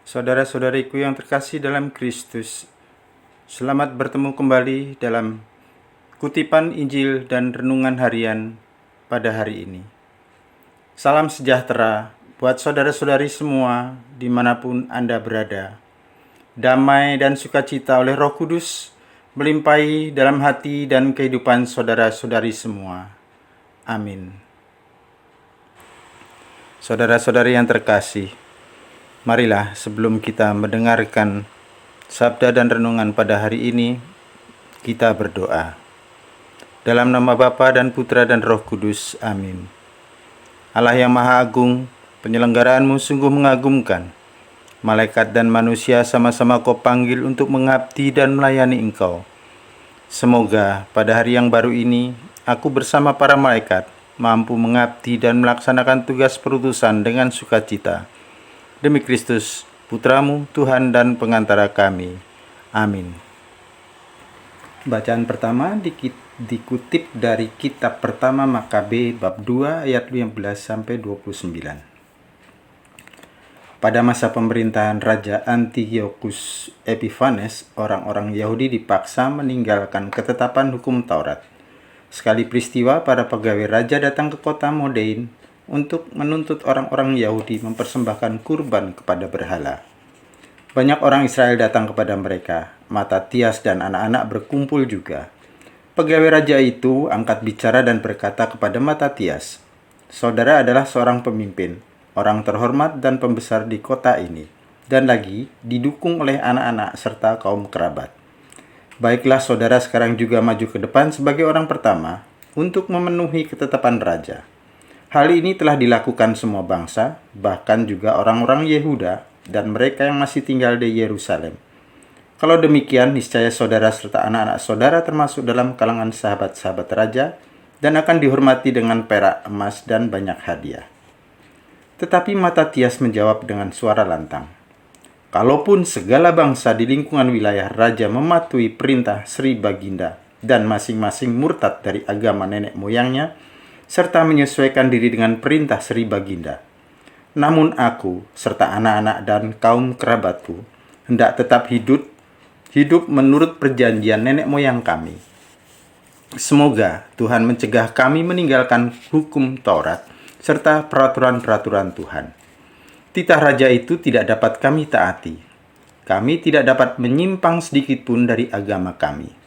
Saudara-saudariku yang terkasih dalam Kristus, selamat bertemu kembali dalam kutipan Injil dan renungan harian pada hari ini. Salam sejahtera buat saudara-saudari semua dimanapun Anda berada. Damai dan sukacita oleh Roh Kudus melimpahi dalam hati dan kehidupan saudara-saudari semua. Amin. Saudara-saudari yang terkasih, marilah sebelum kita mendengarkan sabda dan renungan pada hari ini, kita berdoa. Dalam nama Bapa dan Putra dan Roh Kudus, amin. Allah yang Maha Agung, penyelenggaraanmu sungguh mengagumkan. Malaikat dan manusia sama-sama Kau panggil untuk mengabdi dan melayani Engkau. Semoga pada hari yang baru ini, aku bersama para malaikat mampu mengabdi dan melaksanakan tugas perutusan dengan sukacita. Demi Kristus, Putramu, Tuhan dan pengantara kami. Amin. Bacaan pertama dikutip dari kitab pertama Makabe bab 2 ayat 15-29. Pada masa pemerintahan Raja Antiochus Epiphanes, orang-orang Yahudi dipaksa meninggalkan ketetapan hukum Taurat. Sekali peristiwa, para pegawai raja datang ke kota Modein untuk menuntut orang-orang Yahudi mempersembahkan kurban kepada berhala. Banyak orang Israel datang kepada mereka. Matatias dan anak-anak berkumpul juga. Pegawai raja itu angkat bicara dan berkata kepada Matatias, "Saudara adalah seorang pemimpin, orang terhormat dan pembesar di kota ini, dan lagi didukung oleh anak-anak serta kaum kerabat. Baiklah saudara sekarang juga maju ke depan sebagai orang pertama untuk memenuhi ketetapan raja. Hal ini telah dilakukan semua bangsa, bahkan juga orang-orang Yehuda dan mereka yang masih tinggal di Yerusalem. Kalau demikian, niscaya saudara serta anak-anak saudara termasuk dalam kalangan sahabat-sahabat raja dan akan dihormati dengan perak, emas, dan banyak hadiah." Tetapi Matatias menjawab dengan suara lantang, "Kalaupun segala bangsa di lingkungan wilayah raja mematuhi perintah Sri Baginda dan masing-masing murtad dari agama nenek moyangnya, serta menyesuaikan diri dengan perintah Sri Baginda, namun aku serta anak-anak dan kaum kerabatku hendak tetap hidup menurut perjanjian nenek moyang kami. Semoga Tuhan mencegah kami meninggalkan hukum Taurat serta peraturan-peraturan Tuhan. Titah raja itu tidak dapat kami taati. Kami tidak dapat menyimpang sedikit pun dari agama kami."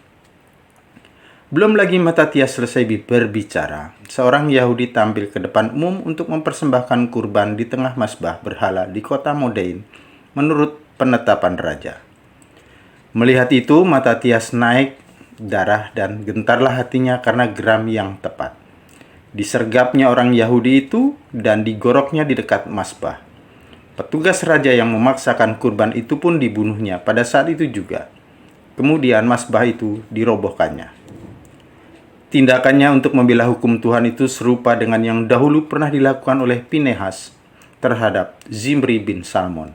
Belum lagi Matatias selesai berbicara, seorang Yahudi tampil ke depan umum untuk mempersembahkan kurban di tengah mazbah berhala di kota Modein menurut penetapan raja. Melihat itu, Matatias naik darah dan gentarlah hatinya karena geram yang tepat. Disergapnya orang Yahudi itu dan digoroknya di dekat mazbah. Petugas raja yang memaksakan kurban itu pun dibunuhnya pada saat itu juga. Kemudian mazbah itu dirobohkannya. Tindakannya untuk membela hukum Tuhan itu serupa dengan yang dahulu pernah dilakukan oleh Pinehas terhadap Zimri bin Salmon.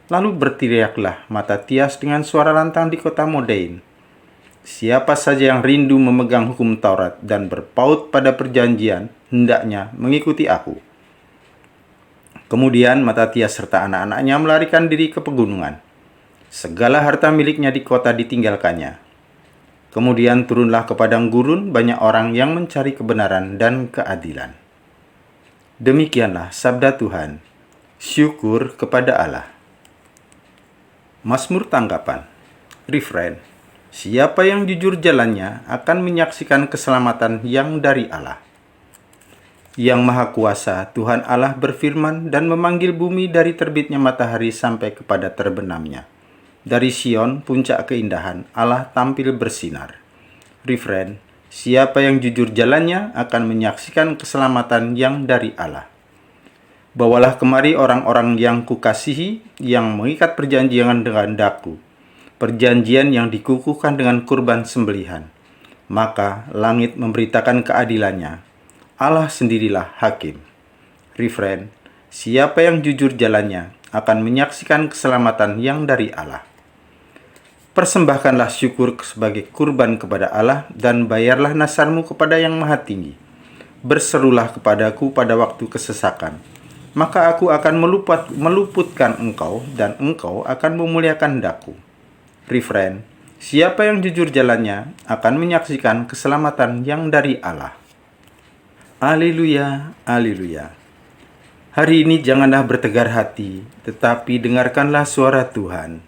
Lalu berteriaklah Matatias dengan suara lantang di kota Modein, "Siapa saja yang rindu memegang hukum Taurat dan berpaut pada perjanjian, hendaknya mengikuti aku." Kemudian Matatias serta anak-anaknya melarikan diri ke pegunungan. Segala harta miliknya di kota ditinggalkannya. Kemudian turunlah ke padang gurun banyak orang yang mencari kebenaran dan keadilan. Demikianlah sabda Tuhan. Syukur kepada Allah. Mazmur tanggapan. Refrain. Siapa yang jujur jalannya akan menyaksikan keselamatan yang dari Allah. Yang Maha Kuasa, Tuhan Allah berfirman dan memanggil bumi dari terbitnya matahari sampai kepada terbenamnya. Dari Sion, puncak keindahan, Allah tampil bersinar. Refrain. Siapa yang jujur jalannya akan menyaksikan keselamatan yang dari Allah. Bawalah kemari orang-orang yang kukasihi, yang mengikat perjanjian dengan daku, perjanjian yang dikukuhkan dengan kurban sembelihan. Maka langit memberitakan keadilannya. Allah sendirilah hakim. Refrain. Siapa yang jujur jalannya akan menyaksikan keselamatan yang dari Allah. Persembahkanlah syukur sebagai kurban kepada Allah dan bayarlah nasarmu kepada Yang Maha Tinggi. Berserulah kepadaku pada waktu kesesakan. maka aku akan meluputkan engkau dan engkau akan memuliakan hendak-Ku. Refrain, siapa yang jujur jalannya akan menyaksikan keselamatan yang dari Allah. Haleluya, haleluya. Hari ini janganlah bertegar hati, tetapi dengarkanlah suara Tuhan.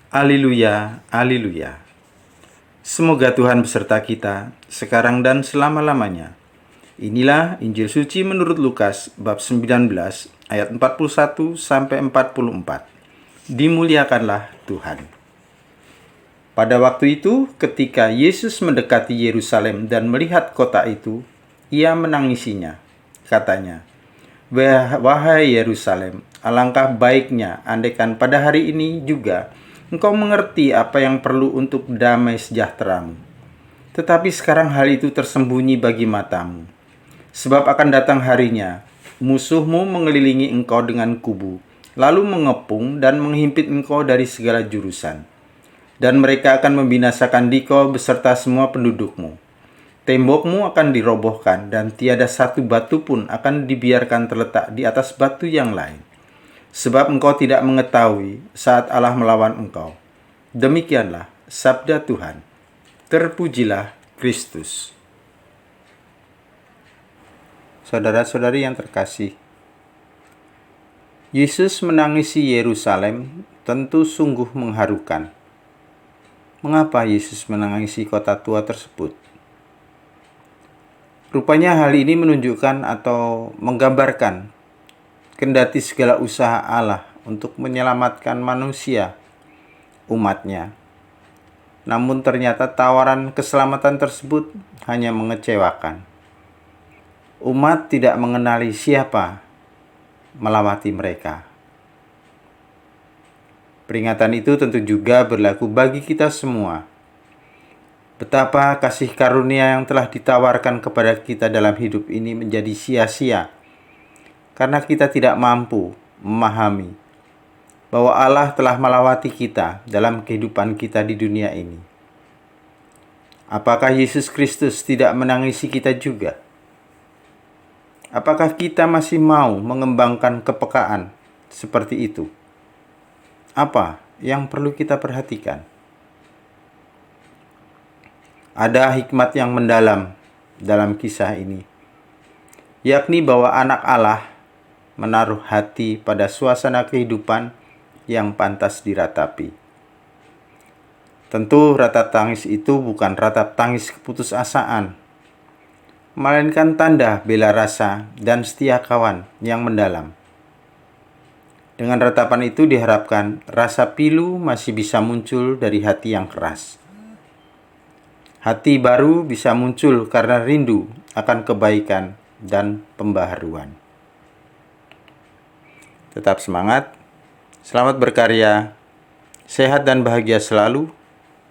Haleluya, haleluya. Semoga Tuhan beserta kita, sekarang dan selama-lamanya. Inilah Injil Suci menurut Lukas bab 19 ayat 41 sampai 44. Dimuliakanlah Tuhan. Pada waktu itu, ketika Yesus mendekati Yerusalem dan melihat kota itu, ia menangisinya. Katanya, "Wahai Yerusalem, alangkah baiknya andaikan pada hari ini juga engkau mengerti apa yang perlu untuk damai sejahteramu. Tetapi sekarang hal itu tersembunyi bagi matamu. Sebab akan datang harinya, musuhmu mengelilingi engkau dengan kubu, lalu mengepung dan menghimpit engkau dari segala jurusan. Dan mereka akan membinasakan dikau beserta semua pendudukmu. Tembokmu akan dirobohkan, dan tiada satu batu pun akan dibiarkan terletak di atas batu yang lain. Sebab engkau tidak mengetahui saat Allah melawan engkau." Demikianlah sabda Tuhan. Terpujilah Kristus. Saudara-saudari yang terkasih, Yesus menangisi Yerusalem tentu sungguh mengharukan. Mengapa Yesus menangisi kota tua tersebut? Rupanya hal ini menunjukkan atau menggambarkan kendati segala usaha Allah untuk menyelamatkan manusia, umatnya. Namun ternyata tawaran keselamatan tersebut hanya mengecewakan. Umat tidak mengenali siapa melawati mereka. Peringatan itu tentu juga berlaku bagi kita semua. Betapa kasih karunia yang telah ditawarkan kepada kita dalam hidup ini menjadi sia-sia karena kita tidak mampu memahami bahwa Allah telah melawati kita dalam kehidupan kita di dunia ini. Apakah Yesus Kristus tidak menangisi kita juga? Apakah kita masih mau mengembangkan kepekaan seperti itu? Apa yang perlu kita perhatikan? Ada hikmat yang mendalam dalam kisah ini, yakni bahwa anak Allah menaruh hati pada suasana kehidupan yang pantas diratapi. Tentu ratap tangis itu bukan ratap tangis keputusasaan, melainkan tanda bela rasa dan setia kawan yang mendalam. Dengan ratapan itu diharapkan rasa pilu masih bisa muncul dari hati yang keras. Hati baru bisa muncul karena rindu akan kebaikan dan pembaharuan. Tetap semangat, selamat berkarya, sehat dan bahagia selalu,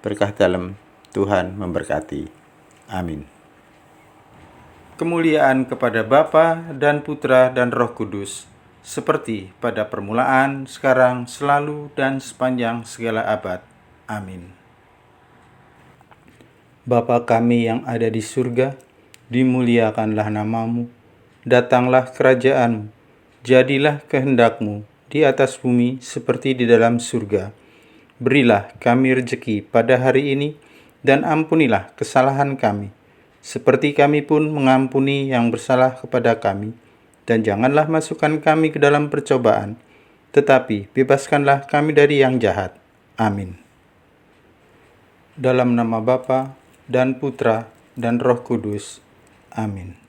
berkah dalam Tuhan memberkati. Amin. Kemuliaan kepada Bapa dan Putra dan Roh Kudus, seperti pada permulaan, sekarang, selalu, dan sepanjang segala abad. Amin. Bapa kami yang ada di surga, dimuliakanlah nama-Mu, datanglah kerajaan-Mu, jadilah kehendak-Mu di atas bumi seperti di dalam surga. Berilah kami rejeki pada hari ini, dan ampunilah kesalahan kami, seperti kami pun mengampuni yang bersalah kepada kami. Dan janganlah masukkan kami ke dalam percobaan, tetapi bebaskanlah kami dari yang jahat. Amin. Dalam nama Bapa dan Putra dan Roh Kudus. Amin.